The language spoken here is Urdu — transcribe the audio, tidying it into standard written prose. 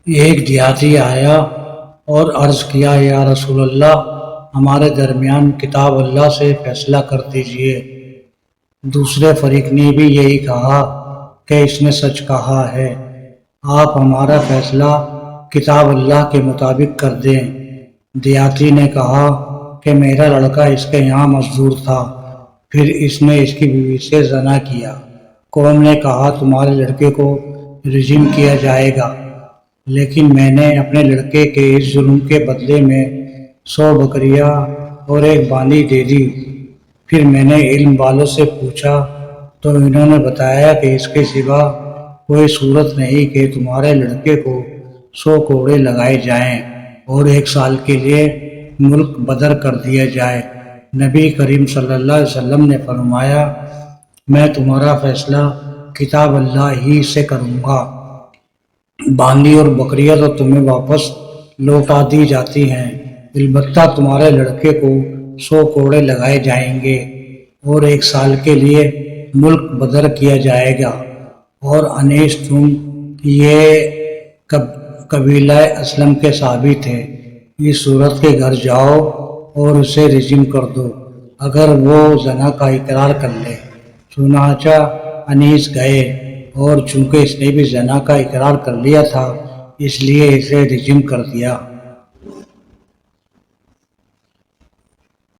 ایک دیہاتی آیا اور عرض کیا، یا رسول اللہ، ہمارے درمیان کتاب اللہ سے فیصلہ کر دیجئے۔ دوسرے فریق نے بھی یہی کہا کہ اس نے سچ کہا ہے، آپ ہمارا فیصلہ کتاب اللہ کے مطابق کر دیں۔ دیہاتی نے کہا کہ میرا لڑکا اس کے یہاں مزدور تھا، پھر اس نے اس کی بیوی سے زنا کیا۔ قوم نے کہا، تمہارے لڑکے کو رجم کیا جائے گا، لیکن میں نے اپنے لڑکے کے اس ظلم کے بدلے میں 100 بکریاں اور ایک باندی دے دی۔ پھر میں نے علم والوں سے پوچھا تو انہوں نے بتایا کہ اس کے سوا کوئی صورت نہیں کہ تمہارے لڑکے کو 100 کوڑے لگائے جائیں اور 1 سال کے لیے ملک بدر کر دیا جائے۔ نبی کریم صلی اللہ علیہ وسلم نے فرمایا، میں تمہارا فیصلہ کتاب اللہ ہی سے کروں گا۔ باندی اور بکریاں تو تمہیں واپس لوٹا دی جاتی ہیں، البتہ تمہارے لڑکے کو 100 کوڑے لگائے جائیں گے اور 1 سال کے لیے ملک بدر کیا جائے گا۔ اور انیس، تم یہ قبیلہ اسلم کے صحابی تھے، اس عورت کے گھر جاؤ اور اسے رجم کر دو اگر وہ زنا کا اقرار کر لے۔ چنانچہ انیس گئے، اور چونکہ اس نے بھی زنا کا اقرار کر لیا تھا، اس لیے اسے رجم کر دیا۔